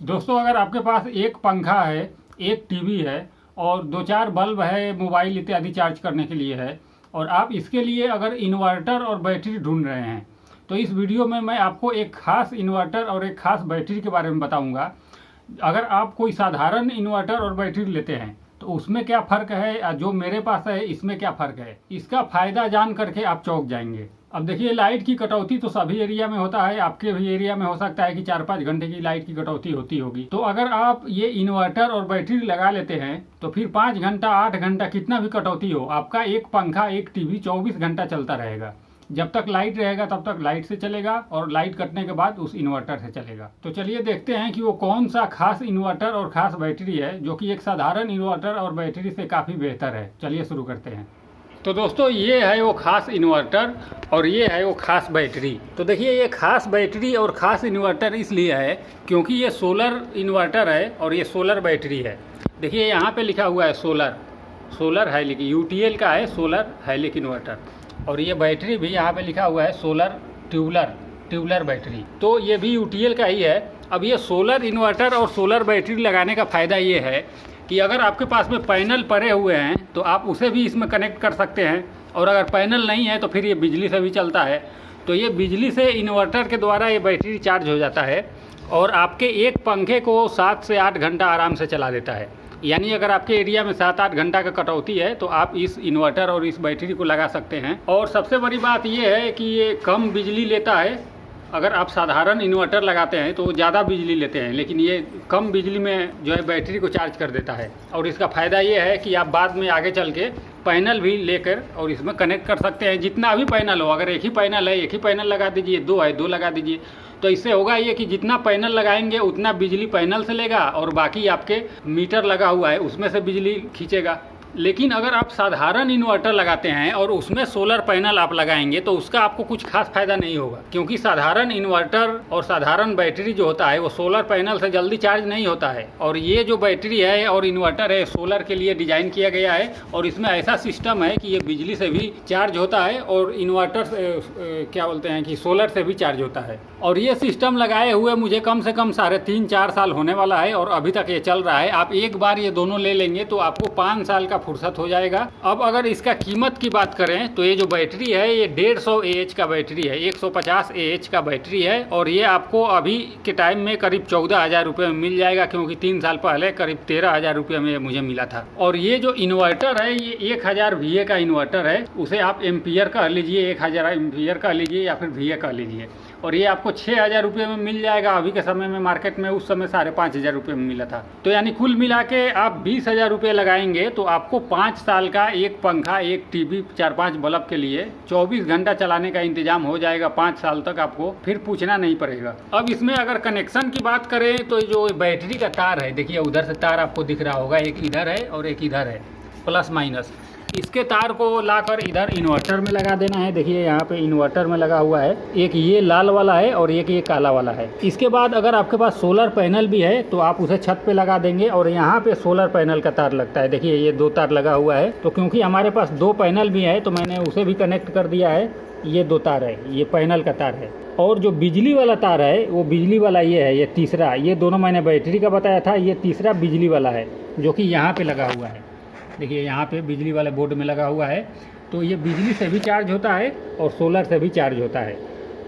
दोस्तों, अगर आपके पास एक पंखा है, एक टीवी है और दो चार बल्ब है, मोबाइल इत्यादि चार्ज करने के लिए है, और आप इसके लिए अगर इन्वर्टर और बैटरी ढूंढ रहे हैं, तो इस वीडियो में मैं आपको एक खास इन्वर्टर और एक खास बैटरी के बारे में बताऊंगा। अगर आप कोई साधारण इन्वर्टर और बैटरी लेते हैं तो उसमें क्या फ़र्क है, या जो मेरे पास है इसमें क्या फ़र्क है, इसका फ़ायदा जान करके आप चौंक जाएंगे। अब देखिए, लाइट की कटौती तो सभी एरिया में होता है, आपके भी एरिया में हो सकता है कि 4-5 घंटे की लाइट की कटौती होती होगी। तो अगर आप ये इन्वर्टर और बैटरी लगा लेते हैं तो फिर 5 घंटा 8 घंटा कितना भी कटौती हो, आपका एक पंखा एक टीवी 24 घंटा चलता रहेगा। जब तक लाइट रहेगा तब तक लाइट से चलेगा, और लाइट कटने के बाद उस इन्वर्टर से चलेगा। तो चलिए देखते हैं कि वो कौन सा खास इन्वर्टर और खास बैटरी है जो कि एक साधारण इन्वर्टर और बैटरी से काफ़ी बेहतर है। चलिए शुरू करते हैं। तो दोस्तों, ये है वो खास इन्वर्टर और ये है वो खास बैटरी। तो देखिए, ये खास बैटरी और खास इन्वर्टर इसलिए है क्योंकि ये सोलर इन्वर्टर है और ये सोलर बैटरी है। देखिए, यहाँ पे लिखा हुआ है सोलर हाइलिक, यूटीएल का है सोलर हाइलिक इन्वर्टर। और ये बैटरी भी यहाँ पे लिखा हुआ है सोलर ट्यूबलर बैटरी, तो ये भी यूटीएल का ही है। अब ये सोलर इन्वर्टर और सोलर बैटरी लगाने का फ़ायदा ये है कि अगर आपके पास में पैनल पड़े हुए हैं तो आप उसे भी इसमें कनेक्ट कर सकते हैं, और अगर पैनल नहीं है तो फिर ये बिजली से भी चलता है। तो ये बिजली से इन्वर्टर के द्वारा ये बैटरी चार्ज हो जाता है और आपके एक पंखे को 7 से 8 घंटा आराम से चला देता है। यानी अगर आपके एरिया में 7-8 घंटा का कटौती है तो आप इस इन्वर्टर और इस बैटरी को लगा सकते हैं। और सबसे बड़ी बात ये है कि ये कम बिजली लेता है। अगर आप साधारण इन्वर्टर लगाते हैं तो ज़्यादा बिजली लेते हैं, लेकिन ये कम बिजली में जो है बैटरी को चार्ज कर देता है। और इसका फ़ायदा ये है कि आप बाद में आगे चल के पैनल भी लेकर और इसमें कनेक्ट कर सकते हैं। जितना भी पैनल हो, अगर एक ही पैनल है एक ही पैनल लगा दीजिए, 2 है 2 लगा दीजिए। तो इससे होगा ये कि जितना पैनल लगाएंगे उतना बिजली पैनल से लेगा और बाकी आपके मीटर लगा हुआ है उसमें से बिजली खींचेगा। लेकिन अगर आप साधारण इन्वर्टर लगाते हैं और उसमें सोलर पैनल आप लगाएंगे तो उसका आपको कुछ खास फायदा नहीं होगा, क्योंकि साधारण इन्वर्टर और साधारण बैटरी जो होता है वो सोलर पैनल से जल्दी चार्ज नहीं होता है। और ये जो बैटरी है और इन्वर्टर है सोलर के लिए डिज़ाइन किया गया है, और इसमें ऐसा सिस्टम है कि ये बिजली से भी चार्ज होता है और इन्वर्टर क्या बोलते हैं कि सोलर से भी चार्ज होता है। और ये सिस्टम लगाए हुए मुझे कम से कम 3.5-4 साल होने वाला है और अभी तक ये चल रहा है। आप एक बार ये दोनों ले लेंगे तो आपको 5 साल का फुर्सत हो जाएगा। अब अगर इसका कीमत की बात करें तो ये जो बैटरी है ये 150 AH का बैटरी है, 150 AH का बैटरी है, और ये आपको अभी के टाइम में करीब 14,000 रुपये में मिल जाएगा, क्योंकि 3 साल पहले करीब 13,000 रुपये में मुझे मिला था। और ये जो इन्वर्टर है ये 1000 VA का इन्वर्टर है, उसे आप एम्पियर कह लीजिए, 1000 एम्पियर कह लीजिए या फिर VA कह लीजिए। और ये आपको 6,000 रुपये में मिल जाएगा अभी के समय में मार्केट में, उस समय 5,500 रुपये में मिला था। तो यानी कुल मिला के आप 20,000 रुपये लगाएंगे तो आपको 5 साल का एक पंखा, एक टीवी, 4-5 बल्ब के लिए 24 घंटा चलाने का इंतजाम हो जाएगा। 5 साल तक आपको फिर पूछना नहीं पड़ेगा। अब इसमें अगर कनेक्शन की बात करें तो जो बैटरी का तार है, देखिए उधर से तार आपको दिख रहा होगा, एक इधर है और एक इधर है, प्लस माइनस। इसके तार को लाकर इधर इन्वर्टर में लगा देना है। देखिए यहाँ पे इन्वर्टर में लगा हुआ है, एक ये लाल वाला है और एक ये काला वाला है। इसके बाद अगर आपके पास सोलर पैनल भी है तो आप उसे छत पे लगा देंगे, और यहाँ पे सोलर पैनल का तार लगता है। देखिए ये 2 तार लगा हुआ है, तो क्योंकि हमारे पास 2 पैनल भी है तो मैंने उसे भी कनेक्ट कर दिया है। ये 2 तार है, ये पैनल का तार है। और जो बिजली वाला तार है वो बिजली वाला ये है, ये तीसरा। ये दोनों मैंने बैटरी का बताया था, ये तीसरा बिजली वाला है जो कि यहाँ पे लगा हुआ है। देखिए यहाँ पे बिजली वाले बोर्ड में लगा हुआ है। तो ये बिजली से भी चार्ज होता है और सोलर से भी चार्ज होता है।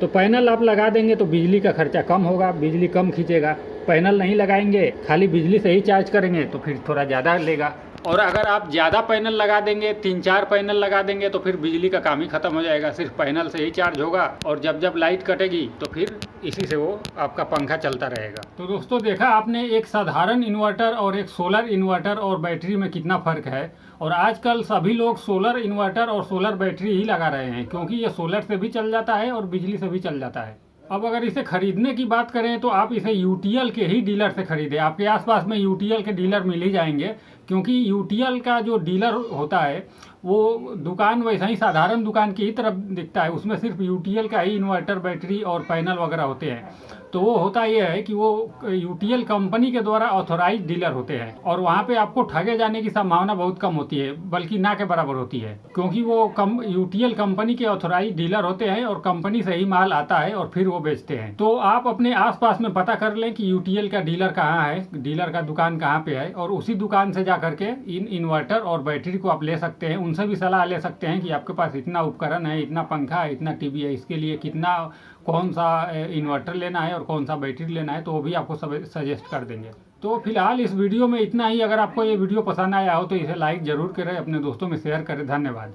तो पैनल आप लगा देंगे तो बिजली का खर्चा कम होगा, बिजली कम खींचेगा। पैनल नहीं लगाएंगे, खाली बिजली से ही चार्ज करेंगे तो फिर थोड़ा ज़्यादा लेगा। और अगर आप ज़्यादा पैनल लगा देंगे, 3-4 पैनल लगा देंगे तो फिर बिजली का काम ही ख़त्म हो जाएगा, सिर्फ पैनल से ही चार्ज होगा। और जब लाइट कटेगी तो फिर इसी से वो आपका पंखा चलता रहेगा। तो दोस्तों, देखा आपने एक साधारण इन्वर्टर और एक सोलर इन्वर्टर और बैटरी में कितना फ़र्क है। और आजकल सभी लोग सोलर इन्वर्टर और सोलर बैटरी ही लगा रहे हैं, क्योंकि ये सोलर से भी चल जाता है और बिजली से भी चल जाता है। अब अगर इसे खरीदने की बात करें तो आप इसे यूटीएल के ही डीलर से खरीदें। आपके आसपास में यूटीएल के डीलर मिल ही जाएंगे, क्योंकि यूटीएल का जो डीलर होता है वो दुकान वैसा ही साधारण दुकान की ही तरफ दिखता है, उसमें सिर्फ यूटीएल का ही इन्वर्टर, बैटरी और पैनल वगैरह होते हैं। तो वो होता ये है कि वो यूटीएल कंपनी के द्वारा ऑथोराइज डीलर होते हैं, और वहाँ पे आपको ठगे जाने की संभावना बहुत कम होती है, बल्कि ना के बराबर होती है, क्योंकि वो यूटीएल कंपनी के ऑथोराइज डीलर होते हैं और कंपनी से ही माल आता है और फिर वो बेचते हैं। तो आप अपने आसपास में पता कर लें कि यूटीएल का डीलर कहाँ है, डीलर का दुकान कहाँ पे है, और उसी दुकान से जा करके इन इन्वर्टर और बैटरी को आप ले सकते हैं। उनसे भी सलाह ले सकते हैं कि आपके पास इतना उपकरण है, इतना पंखा है, इतना टीवी है, इसके लिए कितना, कौन सा इन्वर्टर लेना है और कौन सा बैटरी लेना है, तो वो भी आपको सब सजेस्ट कर देंगे। तो फिलहाल इस वीडियो में इतना ही। अगर आपको ये वीडियो पसंद आया हो तो इसे लाइक ज़रूर करें, अपने दोस्तों में शेयर करें। धन्यवाद।